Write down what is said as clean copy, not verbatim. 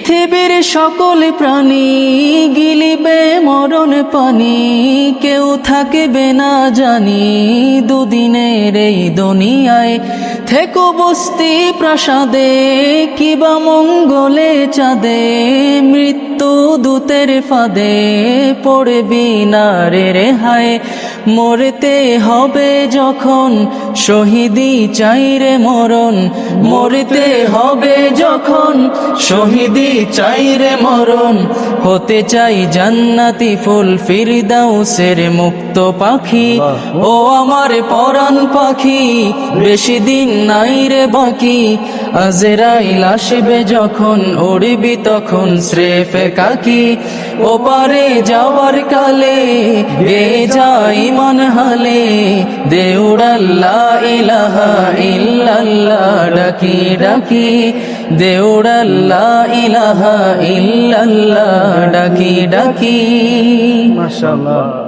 পৃথিবীর সকল প্রাণী গিলিবে মরণ পানি, কেউ থাকবে না জানি দুদিনের এই দুনিয়ায়। থেকো বস্তি প্রাসাদে কিবা মঙ্গলে চাঁদে, মৃত্যু দূতের ফাঁদে পড়বি না রে রেহাই। মরতে হবে যখন শহীদি চাই রে মরণ, মরতে হবে যখন শহীদি চাই রে মরণ। হতে চাই জান্নাতি ফুল ফিরদাউসের মুক্ত পাখি, ও আমার পরাণ পাখি বেশি দিন নাই রে বাকি। আজরাইল আসবে যখন উড়বি তখন স্রেফ কাকি, ওপারে যাওয়ার কালে গে যাই মন হালে। দেউড়াল লা ইলাহা ইল্লাল্লাহ ডাকি ডাকি, দেউড়াল লা ইলাহা ইল্লাল্লাহ ডাকি ডাকি। মাশাআল্লাহ।